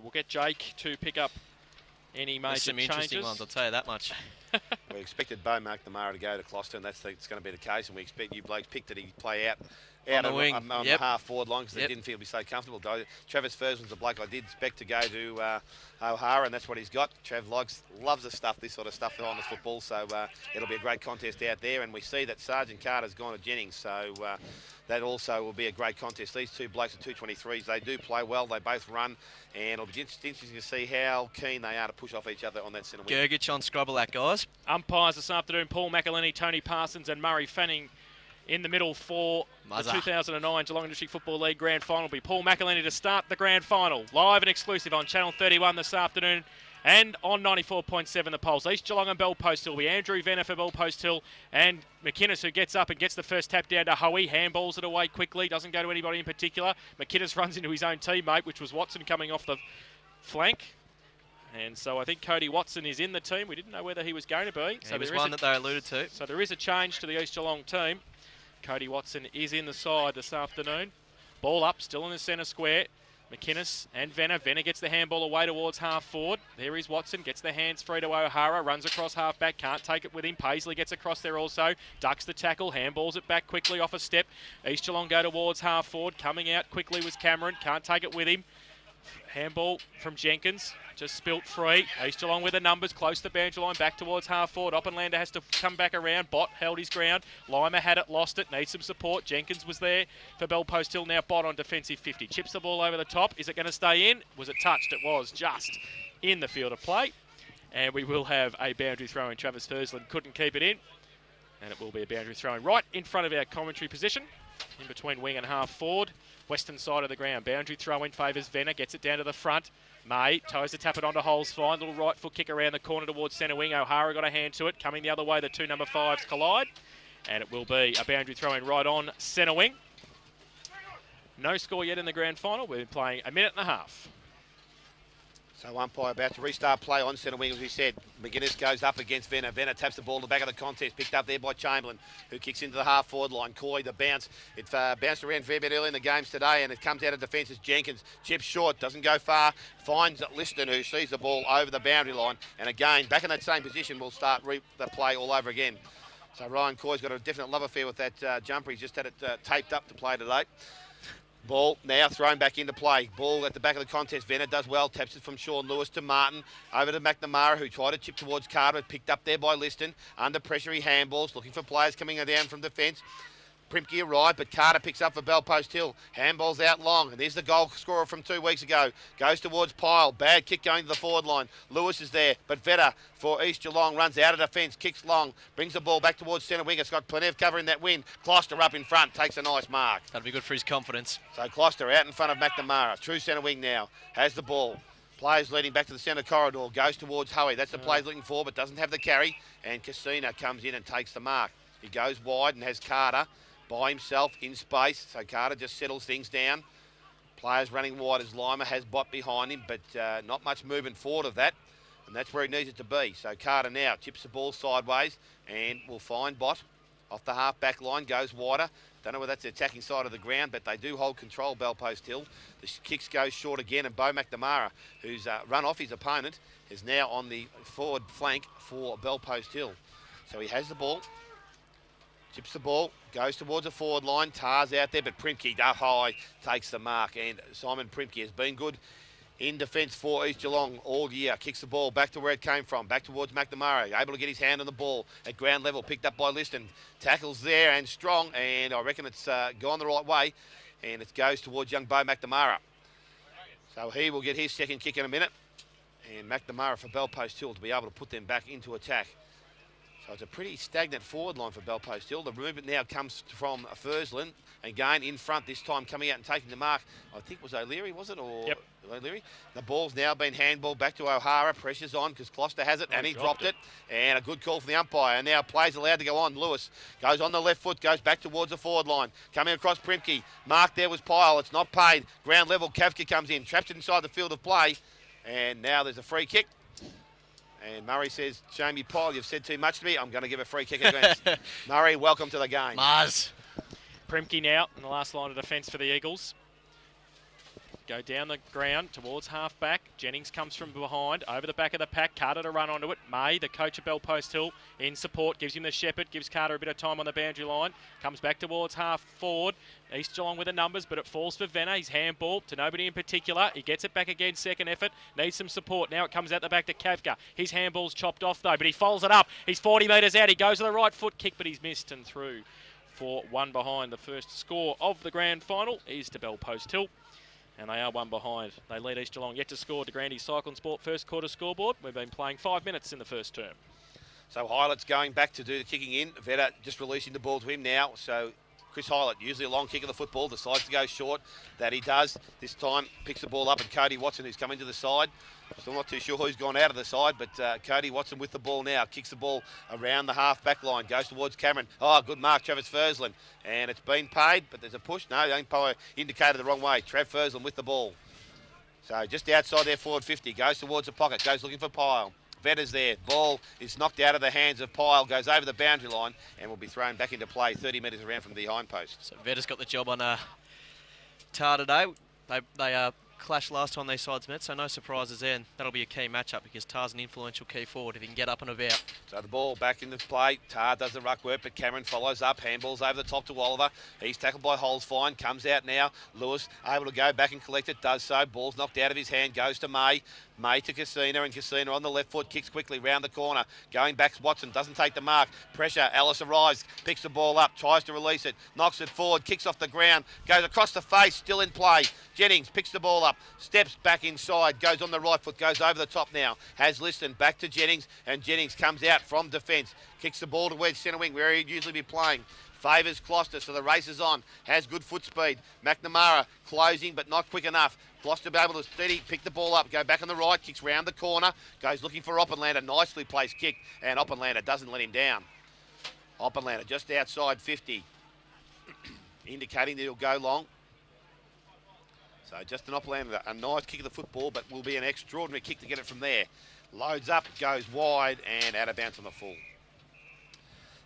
we'll get Jake to pick up any major There's some interesting changes. ones, I'll tell you that much. We expected Bo McNamara to go to Gloucester, and that's going to be the case. And we expect you blokes picked that he play out On the wing. on the half-forward line because they didn't feel he'd be so comfortable. Travis Fursland's the bloke I did expect to go to O'Hara, and that's what he's got. Trav loves this sort of stuff on the football, so it'll be a great contest out there. And we see that Sergeant Carter's gone to Jennings, so that also will be a great contest. These two blokes are 223s. They do play well. They both run, and it'll be interesting to see how keen they are to push off each other on that centre wing. Gergich on Scrubble, guys. Umpires this afternoon, Paul McElhenney, Tony Parsons and Murray Fanning in the middle for the 2009 Geelong District Football League Grand Final. Will be Paul McElhenney to start the Grand Final. Live and exclusive on Channel 31 this afternoon and on 94.7 The Pulse. East Geelong and Bell Post Hill will be Andrew Venner for Bell Post Hill and McInnes, who gets up and gets the first tap down to Hoey. Handballs it away quickly, doesn't go to anybody in particular. McInnes runs into his own teammate, which was Watson coming off the flank. And so I think Cody Watson is in the team. We didn't know whether he was going to be. So there was one that they alluded to. So there is a change to the East Geelong team. Cody Watson is in the side this afternoon. Ball up, still in the centre square. McInnes and Venner. Venner gets the handball away towards half forward. There is Watson, gets the hands free to O'Hara, runs across half back, can't take it with him. Paisley gets across there also, ducks the tackle, handballs it back quickly off a step. East Geelong go towards half forward. Coming out quickly was Cameron, can't take it with him. Handball from Jenkins, just spilt free. East Geelong with the numbers, close to the boundary line, back towards half forward. Oppenlander has to come back around. Bott held his ground. Lima had it, lost it, needs some support. Jenkins was there for Bell Post Hill. Now Bott on defensive 50. Chips the ball over the top. Is it going to stay in? Was it touched? It was just in the field of play. And we will have a boundary throw in. Travis Fursland couldn't keep it in. And it will be a boundary throw in right in front of our commentary position, in between wing and half forward. Western side of the ground. Boundary throw in favours Venner. Gets it down to the front. May toes to tap it onto Holes. Fine. Little right foot kick around the corner towards centre wing. O'Hara got a hand to it. Coming the other way, the two number 5s collide. And it will be a boundary throw in right on centre wing. No score yet in the grand final. We've been playing a minute and a half. So umpire about to restart play on centre wing, as we said. McInnes goes up against Venner. Venner taps the ball to the back of the contest, picked up there by Chamberlain, who kicks into the half-forward line. Coy, the bounce. It bounced around a fair bit early in the games today, and it comes out of defence as Jenkins. Chips short, doesn't go far. Finds Liston, who sees the ball over the boundary line. And again, back in that same position, we'll start the play all over again. So Ryan Coy's got a definite love affair with that jumper. He's just had it taped up to play today. Ball now thrown back into play. Ball at the back of the contest. Venner does well. Taps it from Sean Lewis to Martin. Over to McNamara, who tried to chip towards Carter. Picked up there by Liston. Under pressure, he handballs. Looking for players coming down from defence. Primke arrived, but Carter picks up for Bell Post Hill. Handballs out long, and there's the goal scorer from 2 weeks ago. Goes towards Pyle. Bad kick going to the forward line. Lewis is there, but Vetter for East Geelong runs out of defence, kicks long, brings the ball back towards centre wing. It's got plenty of cover in that wind. Closter up in front, takes a nice mark. That'll be good for his confidence. So Closter out in front of McNamara. True centre wing now. Has the ball. Players leading back to the centre corridor. Goes towards Hoey. That's the play he's looking for, but doesn't have the carry. And Casino comes in and takes the mark. He goes wide and has Carter by himself in space, so Carter just settles things down. Players running wide as Lima has Bott behind him, but not much movement forward of that, and that's where he needs it to be. So Carter now chips the ball sideways and will find Bott off the half-back line, goes wider. Don't know whether that's the attacking side of the ground, but they do hold control, Bell Post Hill. The kicks go short again, and Bo McNamara, who's run off his opponent, is now on the forward flank for Bell Post Hill. So he has the ball. Chips the ball, goes towards the forward line. Tar's out there, but Primke up high takes the mark. And Simon Primke has been good in defence for East Geelong all year. Kicks the ball back to where it came from, back towards McNamara. Able to get his hand on the ball at ground level, picked up by Liston. Tackles there and strong, and I reckon it's gone the right way. And it goes towards young Bo McNamara. So he will get his second kick in a minute. And McNamara for Bell Post Hill to be able to put them back into attack. So it's a pretty stagnant forward line for Bell Post Hill. The movement now comes from Fursland. Again, in front this time, coming out and taking the mark. I think it was O'Leary, was it? Or yep. O'Leary. The ball's now been handballed back to O'Hara. Pressure's on because Closter has it, and he dropped it. And a good call for the umpire. And now play's allowed to go on. Lewis goes on the left foot, goes back towards the forward line. Coming across Primke. Mark there was Pyle. It's not paid. Ground level, Kafka comes in. Traps it inside the field of play. And now there's a free kick. And Murray says, Jamie Pyle, you've said too much to me. I'm going to give a free kick advance. Murray, welcome to the game. Mars. Primke now in the last line of defence for the Eagles. go down the ground towards half-back. Jennings comes from behind, over the back of the pack. Carter to run onto it. May, the coach at Bellpost Hill, in support, gives him the shepherd, gives Carter a bit of time on the boundary line. Comes back towards half-forward. East Geelong with the numbers, but it falls for Venner. His handball to nobody in particular. He gets it back again, second effort. Needs some support. Now it comes out the back to Kavka. His handball's chopped off, though, but he follows it up. He's 40 metres out. He goes to the right foot kick, but he's missed and through for one behind. The first score of the grand final is to Bellpost Hill, and they are one behind. They lead East Geelong yet to score to Grandy Cycle and Sport first quarter scoreboard. We've been playing 5 minutes in the first term. So Highlight's going back to do the kicking in. Vedder just releasing the ball to him now. So Chris Highlight, usually a long kick of the football, decides to go short. That he does. This time picks the ball up, and Cody Watson, who's coming to the side. Still not too sure who's gone out of the side, but Cody Watson with the ball now. Kicks the ball around the half-back line. Goes towards Cameron. Oh, good mark, Travis Fursland. And it's been paid, but there's a push. No, the umpire indicated the wrong way. Trav Fursland with the ball. So just outside their forward 50. Goes towards the pocket. Goes looking for Pyle. Vedder's there. Ball is knocked out of the hands of Pyle. Goes over the boundary line and will be thrown back into play 30 metres around from the behind post. So Vedder's got the job on Tar today. They clashed last time these sides met, so no surprises there. And that'll be a key matchup because Tar's an influential key forward if he can get up and about. So the ball back into play. Tar does the ruck work, but Cameron follows up. Handballs over the top to Oliver. He's tackled by Holzfine. Comes out now. Lewis able to go back and collect it. Does so. Ball's knocked out of his hand. Goes to May. May to Casino, and Casino on the left foot. Kicks quickly round the corner. Going back, Watson doesn't take the mark. Pressure. Ellis arrives. Picks the ball up. Tries to release it. Knocks it forward. Kicks off the ground. Goes across the face. Still in play. Jennings picks the ball up. Steps back inside. Goes on the right foot. Goes over the top now. Has Liston back to Jennings, and Jennings comes out from defence. Kicks the ball to wedge centre wing where he'd usually be playing. Favours Gloucester, so the race is on. Has good foot speed. McNamara closing, but not quick enough. Gloucester be able to steady, pick the ball up, go back on the right, kicks round the corner, goes looking for Oppenlander. Nicely placed kick, and Oppenlander doesn't let him down. Oppenlander just outside 50, indicating that he'll go long. So just an Oppenlander, a nice kick of the football, but will be an extraordinary kick to get it from there. Loads up, goes wide, and out of bounds on the full.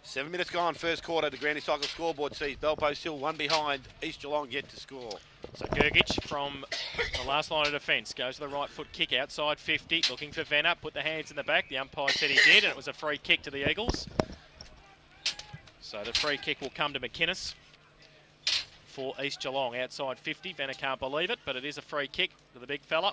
7 minutes gone, first quarter. The Grandy Cycle scoreboard sees Bellpost Hill one behind, East Geelong yet to score. So Gergich from the last line of defence goes to the right foot kick outside 50, looking for Venner, put the hands in the back. The umpire said he did, and it was a free kick to the Eagles. So the free kick will come to McInnes for East Geelong outside 50. Venner can't believe it, but it is a free kick to the big fella.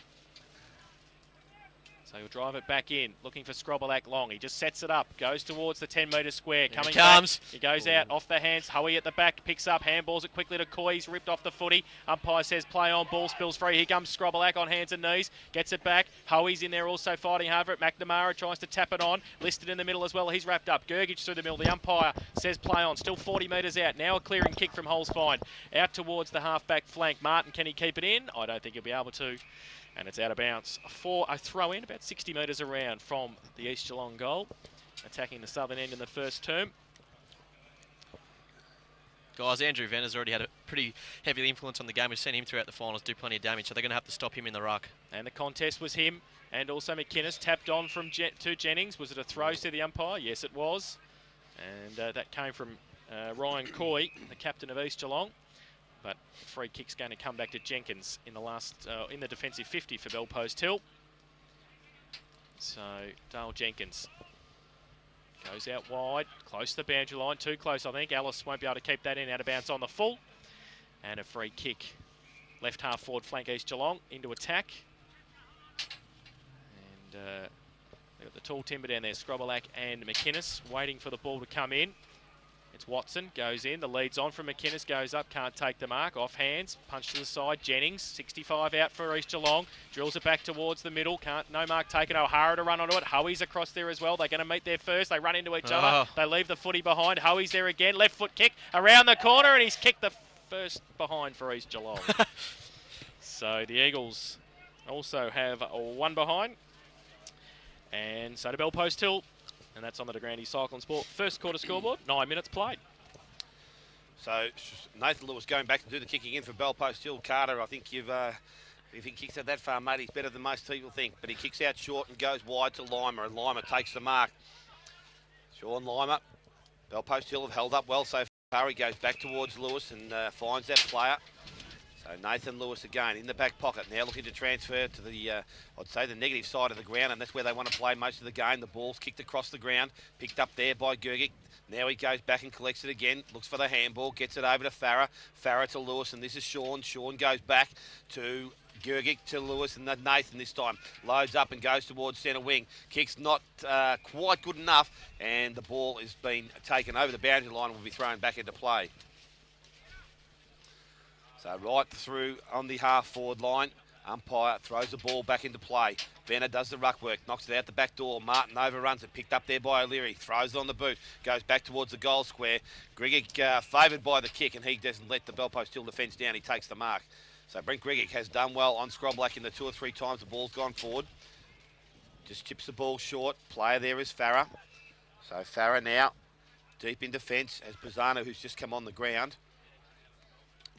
So he'll drive it back in, looking for Scrobelac long. He just sets it up, goes towards the 10-metre square. Coming back, he goes out, off the hands. Hoey at the back, picks up, handballs it quickly to Coy. He's ripped off the footy. Umpire says play on, ball spills free. Here comes Scrobelac on hands and knees, gets it back. Hoey's in there also fighting hard for it. McNamara tries to tap it on, listed in the middle as well. He's wrapped up. Gergich through the middle. The umpire says play on, still 40 metres out. Now a clearing kick from Holzfine. Out towards the half-back flank. Martin, can he keep it in? I don't think he'll be able to. And it's out of bounds for a throw in about 60 metres around from the East Geelong goal. Attacking the southern end in the first term. Guys, Andrew Venner's already had a pretty heavy influence on the game. We've seen him throughout the finals do plenty of damage, so they're going to have to stop him in the ruck. And the contest was him and also McInnes tapped on from to Jennings. Was it a throw to the umpire? Yes, it was. And that came from Ryan Coy, the captain of East Geelong. But free kick's going to come back to Jenkins in the last in the defensive 50 for Bellpost Hill. So Dale Jenkins goes out wide, close to the boundary line, too close I think. Ellis won't be able to keep that in, out of bounds on the full. And a free kick, left half forward flank East Geelong into attack. And they've got the tall timber down there, Scrobelac and McInnes waiting for the ball to come in. It's Watson, goes in, the lead's on from McInnes, goes up, can't take the mark, off hands, punch to the side, Jennings, 65 out for East Geelong, drills it back towards the middle, no mark taken, O'Hara to run onto it, Hoey's across there as well, they're going to meet there first, they run into each other, they leave the footy behind, Hoey's there again, left foot kick, around the corner, and he's kicked the first behind for East Geelong. So the Eagles also have one behind, and so to Bellpost Hill. And that's on the De Grande Cycle and Sport first quarter scoreboard, 9 minutes played. So Nathan Lewis going back to do the kicking in for Bellpost Hill. Carter, I think if he kicks out that far, mate, he's better than most people think. But he kicks out short and goes wide to Lima, and Lima takes the mark. Sean Lima, Bellpost Hill have held up well so far. He goes back towards Lewis and finds that player. So Nathan Lewis again in the back pocket, now looking to transfer to the, I'd say the negative side of the ground, and that's where they want to play most of the game. The ball's kicked across the ground, picked up there by Gergic. Now he goes back and collects it again, looks for the handball, gets it over to Farah. Farah to Lewis, and this is Sean. Sean goes back to Gergic to Lewis, and Nathan this time loads up and goes towards centre wing. Kick's not quite good enough, and the ball has been taken over the boundary line and will be thrown back into play. So right through on the half-forward line, umpire throws the ball back into play. Venner does the ruck work, knocks it out the back door. Martin overruns it, picked up there by O'Leary, throws it on the boot, goes back towards the goal square. Grigic favoured by the kick, and he doesn't let the Belpost Hill defence down. He takes the mark. So Brent Grigic has done well on Scroblack in the 2 or 3 times the ball's gone forward. Just chips the ball short. Player there is Farah. So Farah now deep in defence as Pisano, who's just come on the ground,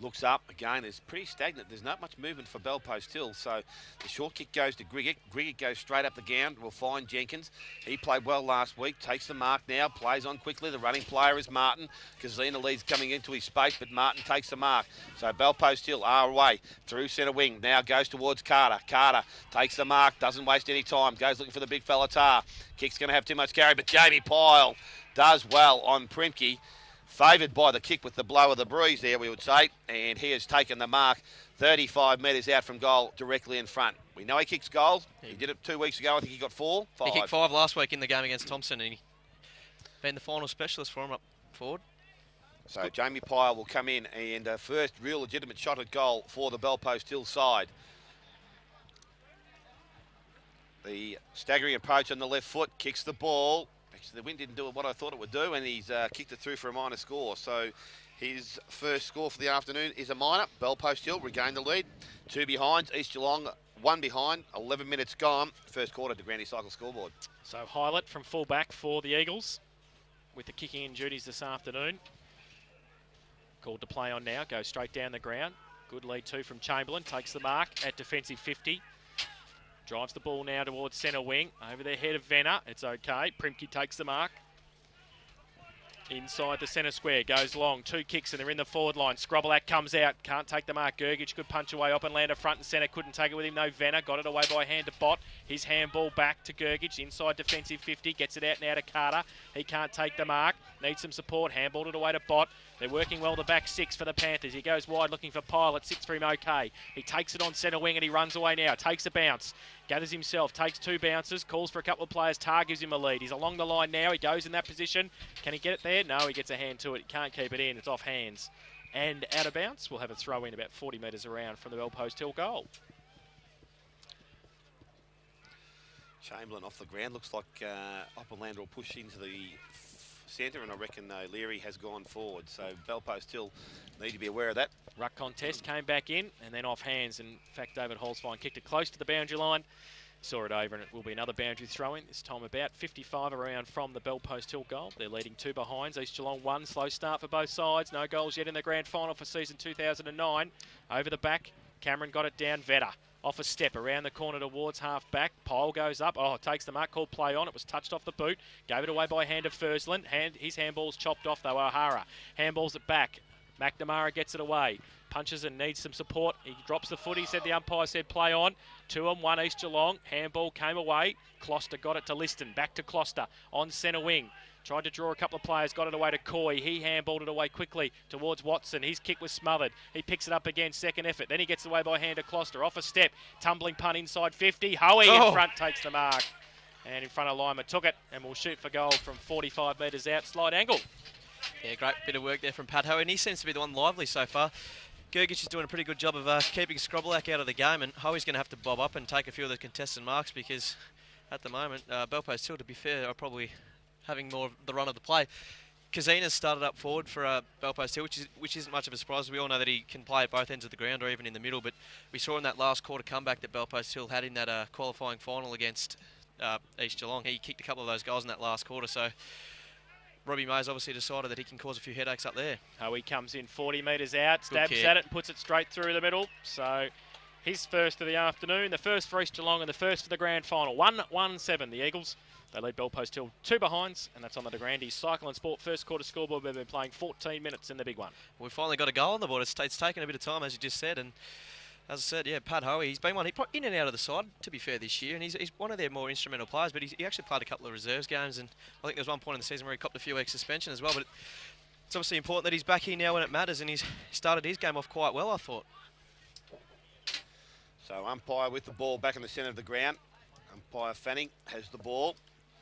looks up. Again, it's pretty stagnant. There's not much movement for Belpost Hill. So the short kick goes to Grigic. Grigic goes straight up the ground. We'll find Jenkins. He played well last week. Takes the mark now. Plays on quickly. The running player is Martin. Kazina leads coming into his space, but Martin takes the mark. So Belpost Hill are away through centre wing. Now goes towards Carter. Carter takes the mark. Doesn't waste any time. Goes looking for the big fella Tar. Kick's going to have too much carry, but Jamie Pyle does well on Primke. Favoured by the kick with the blow of the breeze there, we would say, and he has taken the mark 35 metres out from goal, directly in front. We know he kicks goals. He did it 2 weeks ago. I think he got 4. 5. He kicked 5 last week in the game against Thompson, and he been the final specialist for him up forward. So Jamie Pyle will come in, and first real legitimate shot at goal for the Belpost Hill side. The staggering approach on the left foot, kicks the ball. Actually, the wind didn't do what I thought it would do, and he's kicked it through for a minor score. So his first score for the afternoon is a minor. Belpost Hill regained the lead. 2 behind. East Geelong 1 behind. 11 minutes gone. First quarter to Granny Cycle scoreboard. So Hylett from full-back for the Eagles with the kicking in duties this afternoon. Called to play on now. Goes straight down the ground. Good lead 2 from Chamberlain. Takes the mark at defensive 50. Drives the ball now towards centre wing. Over the head of Venner. It's okay. Primke takes the mark. Inside the centre square. Goes long. 2 kicks and they're in the forward line. Scroblack comes out. Can't take the mark. Gergic could punch away up and land a front and centre. Couldn't take it with him. No, Venner got it away by hand to Bott. His handball back to Gergic. Inside defensive 50. Gets it out now to Carter. He can't take the mark. Needs some support. Handballed it away to Bott. They're working well the back 6 for the Panthers. He goes wide looking for Pilot. Sits for him okay. He takes it on centre wing and he runs away now. Takes a bounce. Gathers himself. Takes 2 bounces. Calls for a couple of players. Tar gives him a lead. He's along the line now. He goes in that position. Can he get it there? No, he gets a hand to it. He can't keep it in. It's off hands. And out of bounds. We'll have a throw in about 40 metres around from the Belpost Hill goal. Chamberlain off the ground. Looks like Opperlander will push into the centre, and I reckon Leary has gone forward. So Belpost Hill need to be aware of that. Ruck contest came back in and then off hands. In fact, David Holzfein kicked it close to the boundary line. Saw it over and it will be another boundary throw-in. This time about 55 around from the Belpost Hill goal. They're leading 2 behinds. East Geelong 1. Slow start for both sides. No goals yet in the grand final for season 2009. Over the back, Cameron got it down. Vetter off a step around the corner towards half-back. Pyle goes up. Oh, takes the mark. Called play on. It was touched off the boot. Gave it away by hand of Fursland. His handball's chopped off though. O'Hara handballs it back. McNamara gets it away. Punches and needs some support. He drops the foot. He said the umpire said play on. 2 on 1 East Geelong. Handball came away. Closter got it to Liston. Back to Closter on centre wing. Tried to draw a couple of players, got it away to Coy. He handballed it away quickly towards Watson. His kick was smothered. He picks it up again, second effort. Then he gets away by hand to Closter. Off a step, tumbling punt inside 50. Hoey in front takes the mark. And in front of Lima took it and will shoot for goal from 45 metres out. Slight angle. Yeah, great bit of work there from Pat Hoey, and he seems to be the one lively so far. Gergic is doing a pretty good job of keeping Scroblack out of the game, and Hoey's going to have to bob up and take a few of the contested marks because at the moment, Belpost Hill, to be fair, are probably having more of the run of the play. Kazina's started up forward for Belpost Hill, which isn't much of a surprise. We all know that he can play at both ends of the ground or even in the middle, but we saw in that last quarter comeback that Belpost Hill had in that qualifying final against East Geelong. He kicked a couple of those goals in that last quarter, so Robbie May's obviously decided that he can cause a few headaches up there. Hoey comes in 40 metres out, stabs at it, puts it straight through the middle. So his first of the afternoon, the first for East Geelong and the first for the grand final. 1-1-7, the Eagles. They lead Bellpost Hill 2 behinds, and that's on the De Grande's Cycle and Sport first quarter scoreboard. We've been playing 14 minutes in the big one. We finally got a goal on the board. It's taken a bit of time, as you just said, and as I said, yeah, Pat Hoey, he's been one in and out of the side, to be fair, this year, and he's one of their more instrumental players, but he actually played a couple of reserves games, and I think there was one point in the season where he copped a few weeks suspension as well, but it's obviously important that he's back here now when it matters, and he's started his game off quite well, I thought. So umpire with the ball back in the centre of the ground. Umpire Fanning has the ball.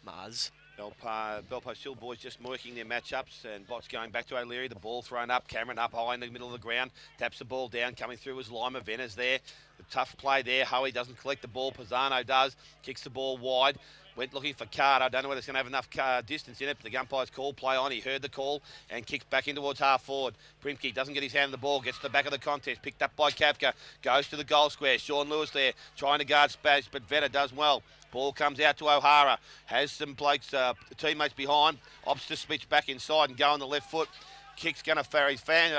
Mars. Bellpost Hill boys just working their matchups, and Bott's going back to O'Leary. The ball thrown up. Cameron up high in the middle of the ground. Taps the ball down. Coming through was Lima. Venner's there. The tough play there. Hoey doesn't collect the ball. Pisano does. Kicks the ball wide. Went looking for Carter. I don't know whether it's going to have enough distance in it, but the umpire's call, play on. He heard the call and kicks back in towards half forward. Primke doesn't get his hand on the ball, gets to the back of the contest, picked up by Kafka, goes to the goal square. Sean Lewis there, trying to guard space, but Vetter does well. Ball comes out to O'Hara, has some blokes, teammates behind, opts to switch back inside and go on the left foot. Kick's going to Farrell's fan.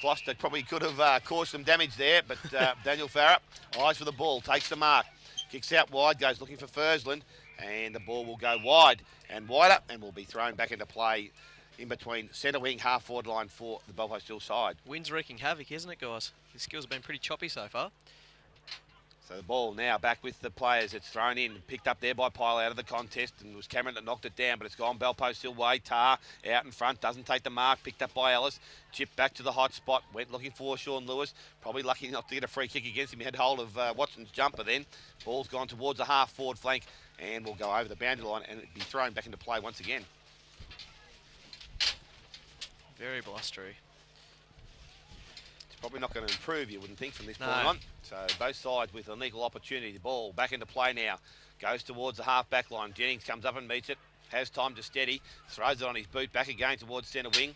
Gloucester probably could have caused some damage there, but Daniel Farrell, eyes for the ball, takes the mark. Kicks out wide, goes looking for Fursland, and the ball will go wide and wider and will be thrown back into play in between centre wing, half forward line for the Bellpost Hill side. Wind's wreaking havoc, isn't it, guys? His skills have been pretty choppy so far. So the ball now back with the players. It's thrown in, picked up there by Pyle out of the contest, and it was Cameron that knocked it down, but it's gone Bellpost Hill way. Tar out in front, doesn't take the mark, picked up by Ellis. Chip back to the hot spot, went looking for Sean Lewis. Probably lucky not to get a free kick against him. He had hold of Watson's jumper then. Ball's gone towards the half forward flank and will go over the boundary line and be thrown back into play once again. Very blustery. It's probably not going to improve, you wouldn't think, from this No. point on. So both sides with an equal opportunity. The ball back into play now. Goes towards the half back line. Jennings comes up and meets it. Has time to steady. Throws it on his boot back again towards centre wing.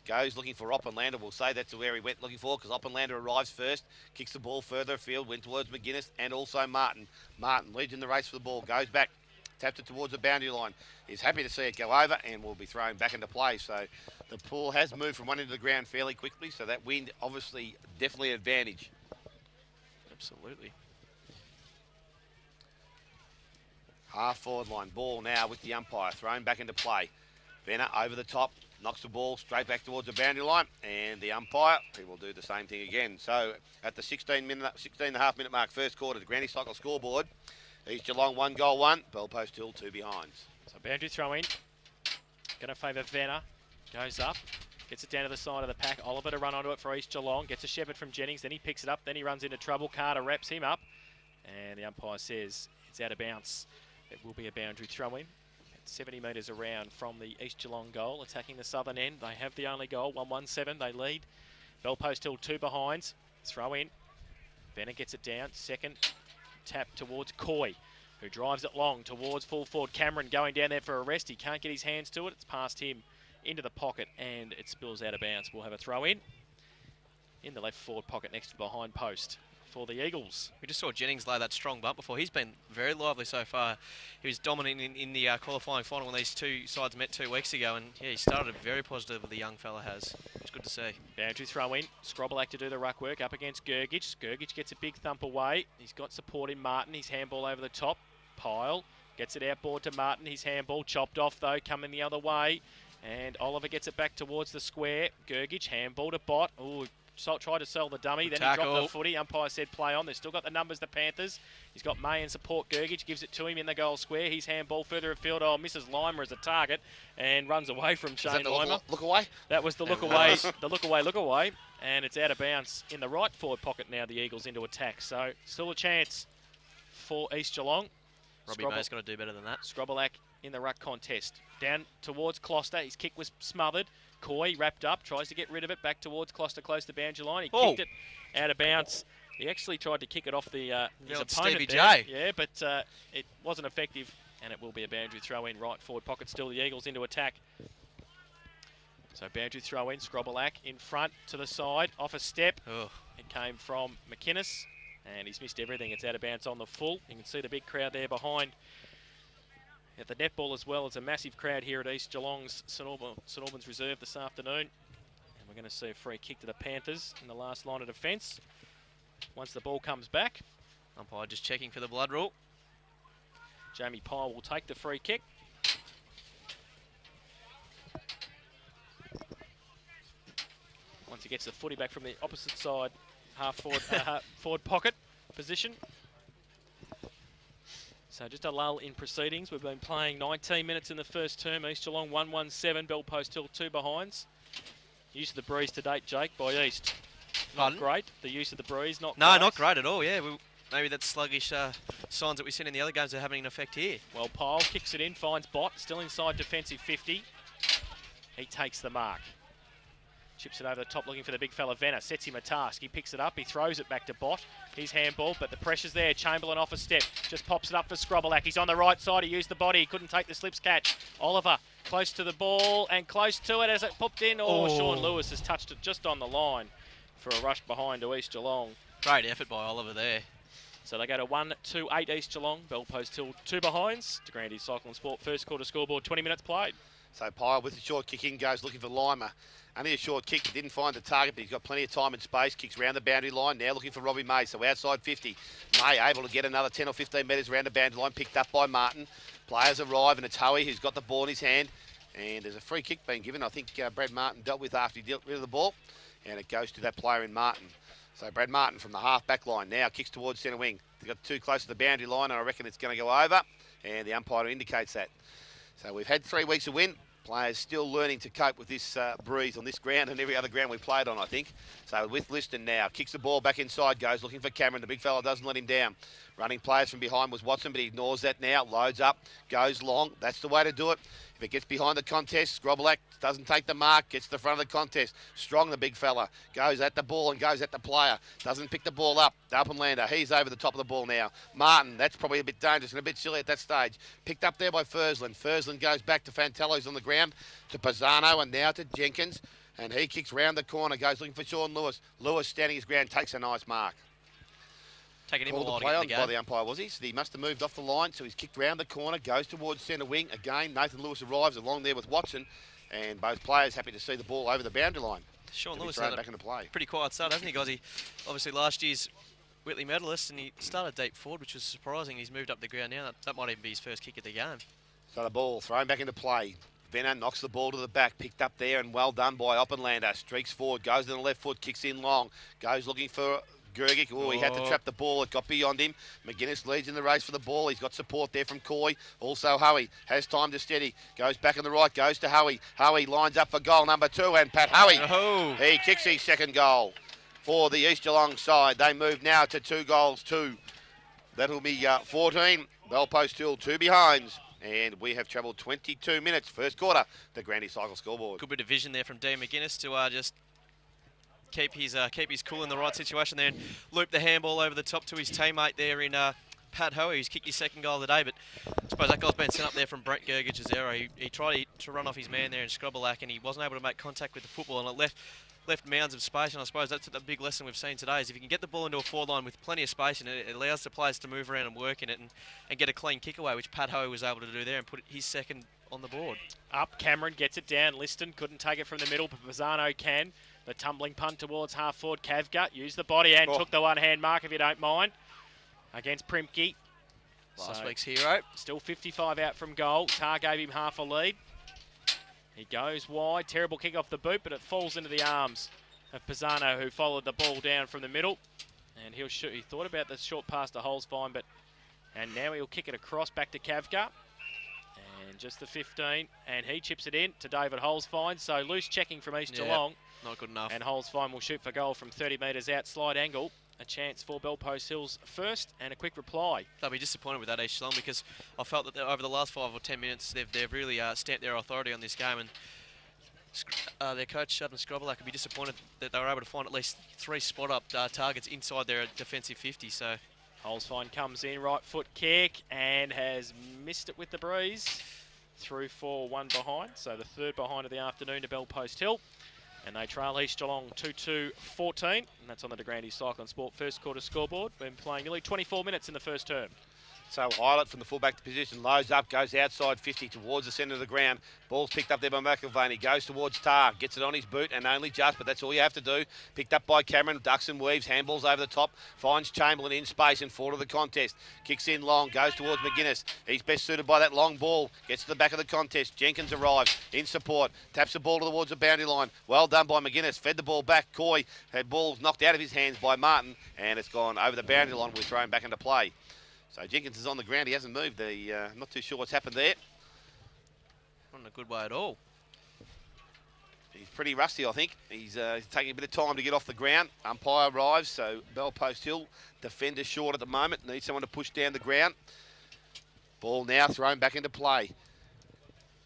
Goes looking for Oppenlander. We'll say that's where he went looking for, because Oppenlander arrives first. Kicks the ball further afield. Went towards McGuinness and also Martin. Martin leads in the race for the ball. Goes back. Taps it towards the boundary line. He's happy to see it go over and will be thrown back into play. So the pool has moved from one end of the ground fairly quickly. So that wind obviously definitely an advantage. Absolutely. Half forward line. Ball now with the umpire. Thrown back into play. Venner over the top. Knocks the ball straight back towards the boundary line. And the umpire, he will do the same thing again. So at the 16 and a half minute mark, first quarter, the Granny Cycle scoreboard. East Geelong 1 goal 1. Bellpost Hill 2 behinds. So boundary throw in. Going to favour Venner. Goes up. Gets it down to the side of the pack. Oliver to run onto it for East Geelong. Gets a shepherd from Jennings. Then he picks it up. Then he runs into trouble. Carter wraps him up. And the umpire says it's out of bounds. It will be a boundary throw in. 70 metres around from the East Geelong goal. Attacking the southern end. They have the only goal. 1-1-7. They lead. Bellpost Hill 2 behinds. Throw in. Venner gets it down. Second tap towards Coy, who drives it long towards full forward. Cameron going down there for a rest. He can't get his hands to it. It's past him into the pocket and it spills out of bounds. We'll have a throw in the left forward pocket next to the behind post for the Eagles. We just saw Jennings lay that strong bump before. He's been very lively so far. He was dominant in the qualifying final when these two sides met 2 weeks ago, and yeah, he started very positive, the young fella has. It's good to see. Boundary throw in. Scrobelack to do the ruck work up against Gergich. Gergich gets a big thump away. He's got support in Martin. His handball over the top. Pyle gets it outboard to Martin. His handball chopped off though, coming the other way. And Oliver gets it back towards the square. Gergich handball to Bott. Ooh, tried to sell the dummy, then he dropped the footy. Umpire said play on. They've still got the numbers, the Panthers. He's got May in support. Gergich gives it to him in the goal square. His handball further afield. Oh, misses Lima as a target and runs away from Shane Lima. Look away? That was the look away, look away. And it's out of bounds in the right forward pocket now, the Eagles into attack. So still a chance for East Geelong. Robbie May's got to do better than that. Scrobelack in the ruck contest. Down towards Closter. His kick was smothered. Coy wrapped up, tries to get rid of it, back towards Closter, close to boundary line. He kicked it out of bounds. He actually tried to kick it off his opponent Stevie there. J. Yeah, but it wasn't effective, and it will be a boundary throw in right forward pocket. Still the Eagles into attack. So boundary throw in, Scrobelack in front to the side, off a step. Oh. It came from McInnes, and he's missed everything. It's out of bounds on the full. You can see the big crowd there behind. At the netball as well, it's a massive crowd here at East Geelong's St Albans Reserve this afternoon. And we're going to see a free kick to the Panthers in the last line of defence. once the ball comes back. Umpire just checking for the blood rule. Jamie Pyle will take the free kick. Once he gets the footy back from the opposite side, half forward, forward pocket position. So just a lull in proceedings. We've been playing 19 minutes in the first term. East Geelong 1-1-7, Bellpost Hill 2 behinds. Use of the breeze to date, Jake, by East. Not great. The use of the breeze, not No, great. not great at all, yeah. Maybe that sluggish signs that we've seen in the other games are having an effect here. Well, Pyle kicks it in, finds Bott, still inside defensive 50. He takes the mark. Chips it over the top looking for the big fella Venner. Sets him a task. He picks it up. He throws it back to Bott. He's handball, but the pressure's there. Chamberlain off a step. Just pops it up for Scrobelack. He's on the right side. He used the body. He couldn't take the slips catch. Oliver close to the ball and close to it as it popped in. Sean Lewis has touched it just on the line for a rush behind to East Geelong. Great effort by Oliver there. So they go to 1-2-8 East Geelong. Bellpost Hill 2 behinds. De Grandy Cycle and Sport first quarter scoreboard, 20 minutes played. So Pyle with the short kick in goes looking for Lima. Only a short kick, didn't find the target, but he's got plenty of time and space. Kicks round the boundary line, now looking for Robbie May. So outside 50. May able to get another 10 or 15 metres around the boundary line, picked up by Martin. Players arrive and it's Hoey who's got the ball in his hand. And there's a free kick being given. I think Brad Martin dealt with after he dealt rid of the ball. And it goes to that player in Martin. So Brad Martin from the half back line now kicks towards centre wing. They got too close to the boundary line and I reckon it's going to go over. And the umpire indicates that. So we've had 3 weeks of win. Players still learning to cope with this breeze on this ground and every other ground we played on, I think. So with Liston now, kicks the ball back inside, goes looking for Cameron. The big fella doesn't let him down. Running players from behind was Watson, but he ignores that now. Loads up, goes long. That's the way to do it. If it gets behind the contest, Scrobelack doesn't take the mark, gets to the front of the contest. Strong, the big fella. Goes at the ball and goes at the player. Doesn't pick the ball up. Alpenlander, he's over the top of the ball now. Martin, that's probably a bit dangerous and a bit silly at that stage. Picked up there by Fursland. Fursland goes back to Fantello's on the ground, to Pisano and now to Jenkins. And he kicks round the corner, goes looking for Sean Lewis. Lewis standing his ground, takes a nice mark. Taking him Called a lot the play on the by the umpire, was he? So he must have moved off the line, so he's kicked round the corner, goes towards centre wing. Again, Nathan Lewis arrives along there with Watson, and both players happy to see the ball over the boundary line. Sean Lewis thrown back into play. Pretty quiet start, hasn't he, guys? He obviously last year's Whitley medalist, and he started deep forward, which was surprising. He's moved up the ground now. That might even be his first kick of the game. So the ball thrown back into play. Venner knocks the ball to the back, picked up there, and well done by Oppenlander. Streaks forward, goes to the left foot, kicks in long, goes looking for Gergic. Oh, he had to trap the ball. It got beyond him. McGuinness leads in the race for the ball. He's got support there from Coy. Also Hoey has time to steady. Goes back on the right, goes to Hoey. Hoey lines up for goal number 2, and Pat Hoey. Oh. He kicks his second goal for the East Geelong side. They move now to 2 goals, 2. That'll be 14. Bellpost Hill 2 behinds. And we have travelled 22 minutes. First quarter, the Grandy Cycle scoreboard. Good bit of vision there from Dean McGuinness to just keep his cool in the right situation there and loop the handball over the top to his teammate there in Pat Hoey, who's kicked his second goal of the day. But I suppose that goal's been sent up there from Brent Gergich's error. He tried to run off his man there in Scrobelack, and he wasn't able to make contact with the football, and it left mounds of space. And I suppose that's the big lesson we've seen today, is if you can get the ball into a forward line with plenty of space, and it allows the players to move around and work in it and get a clean kick away, which Pat Hoey was able to do there and put his second on the board. Up, Cameron gets it down. Liston couldn't take it from the middle, but Pisano can. The tumbling punt towards half forward. Cavgut used the body and took the one-hand mark, if you don't mind, against Primke. Last week's hero. Still 55 out from goal. Tar gave him half a lead. He goes wide. Terrible kick off the boot, but it falls into the arms of Pisano, who followed the ball down from the middle. And he'll shoot. He thought about the short pass to Holzfine, and now he'll kick it across back to Cavgut. And just the 15, and he chips it in to David Holzfine. So loose checking from East Geelong. Not good enough. And Holzfine will shoot for goal from 30 metres out, slide angle. A chance for Bellpost Hills first, and a quick reply. They'll be disappointed with that, East Geelong, because I felt that over the last 5 or 10 minutes they've really stamped their authority on this game, and their coach Adam Scrobelack would be disappointed that they were able to find at least 3 spot-up targets inside their defensive 50. So Holzfine comes in, right foot kick, and has missed it with the breeze. Through for 1 behind, so the 3rd behind of the afternoon to Bellpost Hill. And they trail East Geelong 2-2-14, and that's on the De Grandy Cycle and Sport first quarter scoreboard. We've been playing nearly 24 minutes in the first term. So Eilert from the fullback position loads up, goes outside 50 towards the centre of the ground. Ball's picked up there by McIlvaney, goes towards Tar, gets it on his boot and only just, but that's all you have to do. Picked up by Cameron, ducks and weaves, handballs over the top, finds Chamberlain in space and forward of the contest. Kicks in long, goes towards McGuinness. He's best suited by that long ball, gets to the back of the contest. Jenkins arrives in support, taps the ball towards the boundary line. Well done by McGuinness, fed the ball back. Coy had balls knocked out of his hands by Martin and it's gone over the boundary line. We're thrown back into play. So Jenkins is on the ground. He hasn't moved. I'm not too sure what's happened there. Not in a good way at all. He's pretty rusty, I think. He's taking a bit of time to get off the ground. Umpire arrives, so Bell Post Hill, defender short at the moment. Needs someone to push down the ground. Ball now thrown back into play.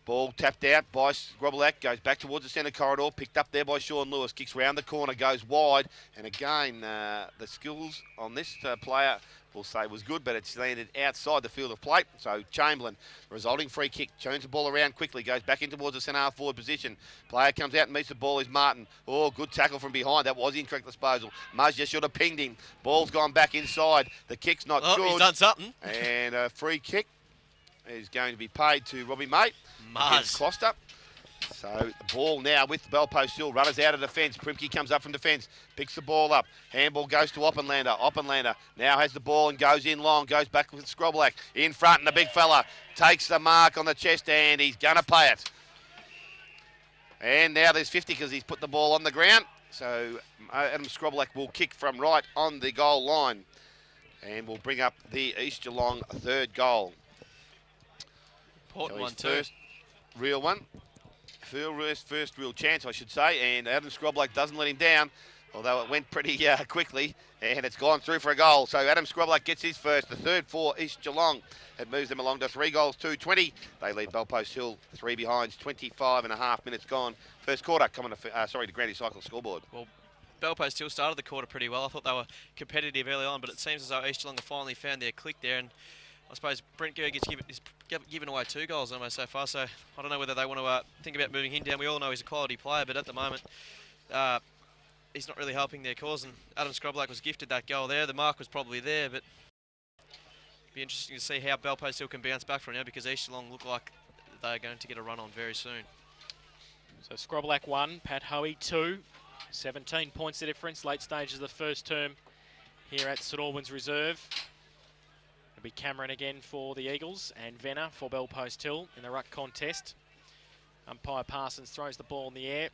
Ball tapped out by Grobelak, goes back towards the centre corridor, picked up there by Sean Lewis, kicks round the corner, goes wide, and again, the skills on this player, we'll say was good, but it's landed outside the field of play. So Chamberlain, resulting free kick, turns the ball around quickly, goes back in towards the centre half forward position. Player comes out and meets the ball is Martin. Oh, good tackle from behind. That was incorrect disposal. Muzz just should have pinged him. Ball's gone back inside. The kick's not good. He's done something. And a free kick is going to be paid to Robbie Mate. Muzz. Costa. So the ball now with Bell Post Hill. Runners out of defence. Primke comes up from defence. Picks the ball up. Handball goes to Oppenlander. Oppenlander now has the ball and goes in long. Goes back with Scrobelak in front. And the big fella takes the mark on the chest and he's going to pay it. And now there's 50 because he's put the ball on the ground. So Adam Scrobelak will kick from right on the goal line. And will bring up the East Geelong third goal. Important So one his too. first real one. First real chance, I should say, and Adam Scrobelak doesn't let him down, although it went pretty quickly, and it's gone through for a goal. So Adam Scrobelak gets his first, the third for East Geelong. It moves them along to 3 goals, 2-20. They lead Bell Post Hill 3 behinds, 25 and a half minutes gone. First quarter coming to, Grandy Cycle scoreboard. Well, Bell Post Hill started the quarter pretty well. I thought they were competitive early on, but it seems as though East Geelong have finally found their click there, and I suppose Brent Gerg is given away 2 goals almost so far, so I don't know whether they want to think about moving him down. We all know he's a quality player, but at the moment, he's not really helping their cause, and Adam Scrobelak was gifted that goal there. The mark was probably there, but it'll be interesting to see how Bell Post Hill can bounce back from now, because East Geelong look like they're going to get a run on very soon. So Scrobelak 1, Pat Hoey 2. 17 points the difference, late stages of the first term here at St Albans Reserve. It'll be Cameron again for the Eagles and Venner for Bell Post Hill in the ruck contest. Umpire Parsons throws the ball in the air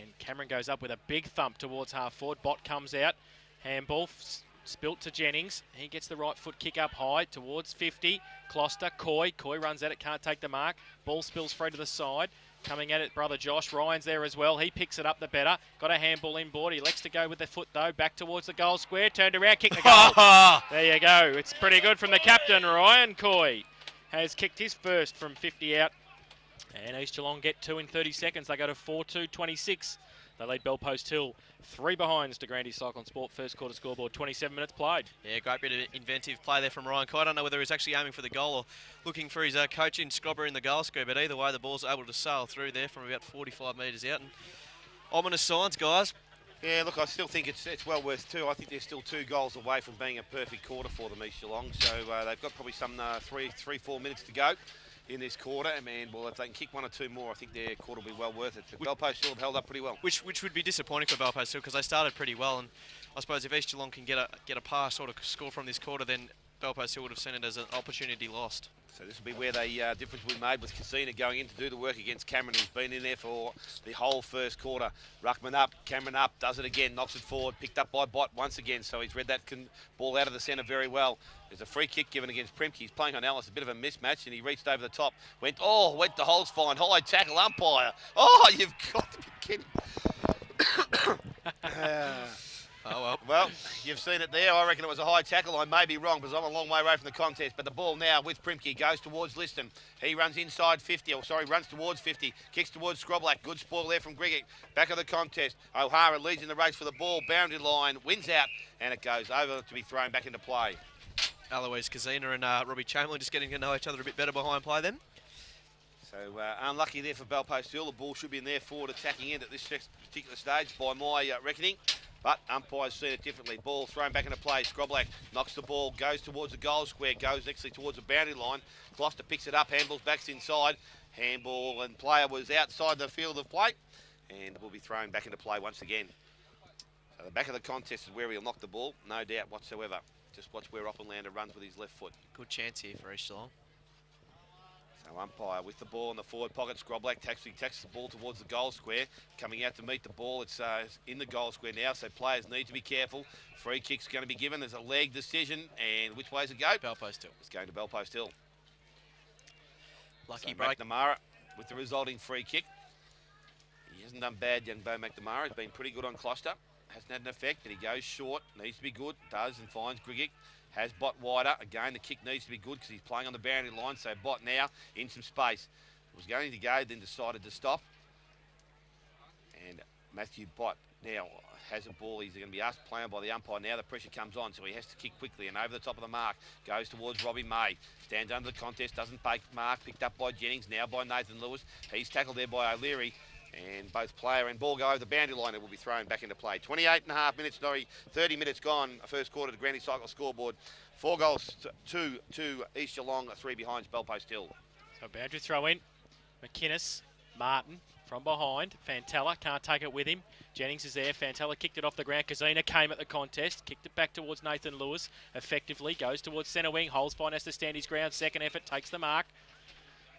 and Cameron goes up with a big thump towards half forward. Bott comes out, handball spilt to Jennings. He gets the right foot kick up high towards 50. Closter, Coy runs at it, can't take the mark. Ball spills free to the side. Coming at it, brother Josh. Ryan's there as well. He picks it up the better. Got a handball inboard. He elects to go with the foot, though. Back towards the goal square. Turned around, kicked the goal. There you go. It's pretty good from the captain. Ryan Coy has kicked his first from 50 out. And East Geelong get 2 in 30 seconds. They go to 4-2-26. They lead Bell Post Hill 3 behinds to Grandy Cycle and Sport. First quarter scoreboard, 27 minutes played. Yeah, great bit of inventive play there from Ryan Coy. I don't know whether he's actually aiming for the goal or looking for his coach in Scrobber in the goal square, but either way, the ball's able to sail through there from about 45 metres out. And ominous signs, guys. Yeah, look, I still think it's well worth 2. I think they're still 2 goals away from being a perfect quarter for them, East Geelong. So they've got probably some 3-4 minutes to go in this quarter, and well, if they can kick 1 or 2 more, I think their quarter will be well worth it. But Bell Post Hill have held up pretty well. Which would be disappointing for Bell Post Hill, because they started pretty well, and I suppose if East Geelong can get a pass sort of score from this quarter, then Bell Post Hill would have seen it as an opportunity lost. So this will be where the difference will be made with Casina going in to do the work against Cameron, who's been in there for the whole first quarter. Ruckman up, Cameron up, does it again, knocks it forward, picked up by Bott once again, so he's read that ball out of the centre very well. There's a free kick given against Primke. He's playing on Ellis, a bit of a mismatch, and he reached over the top. Went the holes fine, high tackle umpire. Oh, you've got to be kidding. Well, you've seen it there. I reckon it was a high tackle. I may be wrong because I'm a long way away from the contest. But the ball now with Primke goes towards Liston. He runs inside 50, runs towards 50. Kicks towards Scrobelak. Good spoil there from Griggick. Back of the contest. O'Hara leads in the race for the ball. Boundary line, wins out, and it goes over to be thrown back into play. Eloise Casina and Robbie Chamberlain just getting to know each other a bit better behind play then. So unlucky there for Bell Post Hill. The ball should be in their forward attacking end at this particular stage by my reckoning. But umpires seen it differently. Ball thrown back into play. Scroblack knocks the ball, goes towards the goal square, goes actually towards the boundary line. Gloucester picks it up, handballs back inside. Handball and player was outside the field of play and will be thrown back into play once again. So the back of the contest is where he'll knock the ball, no doubt whatsoever. Just watch where Oppenlander runs with his left foot. Good chance here for East Geelong. So umpire with the ball in the forward pocket. Scroblack takes the ball towards the goal square. Coming out to meet the ball. It's in the goal square now, so players need to be careful. Free kick's going to be given. There's a leg decision. And which way does it go? Bell Post Hill. It's going to Bell Post Hill. Lucky so break. McNamara with the resulting free kick. He hasn't done bad, young Bo McNamara. He's been pretty good on Gloucester. Hasn't had an effect, but he goes short. Needs to be good. Does and finds Grigic. Has Bott wider. Again, the kick needs to be good because he's playing on the boundary line. So Bott now in some space. Was going to go, then decided to stop. And Matthew Bott now has a ball. He's going to be asked playing by the umpire. Now the pressure comes on, so he has to kick quickly and over the top of the mark. Goes towards Robbie May. Stands under the contest, doesn't bake mark. Picked up by Jennings, now by Nathan Lewis. He's tackled there by O'Leary. And both player and ball go over the boundary line. It will be thrown back into play. 28.5 minutes, 30 minutes gone. First quarter to Granny Cycle scoreboard. 4 goals, 2 to East Geelong, 3 behind Bell Post Hill. So boundary throw in. McInnes, Martin from behind. Fantella can't take it with him. Jennings is there. Fantella kicked it off the ground. Kazina came at the contest. Kicked it back towards Nathan Lewis. Effectively goes towards centre wing. Holzbein has to stand his ground. Second effort takes the mark.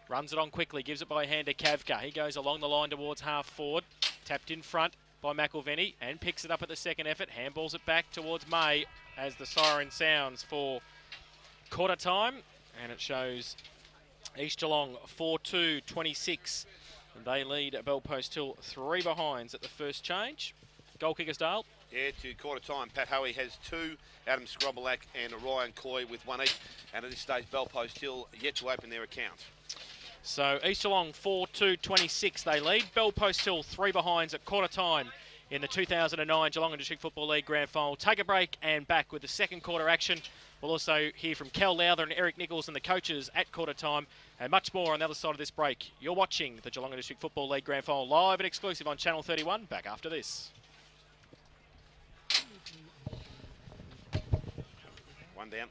Runs it on quickly, gives it by hand to Kavka. He goes along the line towards half forward. Tapped in front by McElveny and picks it up at the second effort. Handballs it back towards May as the siren sounds for quarter time. And it shows East Geelong 4-2-26. And they lead Bell Post Hill 3 behinds at the first change. Goal kickers, Dale. Yeah, to quarter time. Pat Hoey has 2. Adam Scrobelack and Ryan Coy with 1 each. And at this stage, Bell Post Hill yet to open their account. So East Geelong 4-2-26 they lead. Bell Post Hill 3 behinds at quarter time in the 2009 Geelong District Football League Grand Final. Take a break and back with the second quarter action. We'll also hear from Cal Lowther and Eric Nichols and the coaches at quarter time and much more on the other side of this break. You're watching the Geelong District Football League Grand Final live and exclusive on Channel 31. Back after this. 1 down.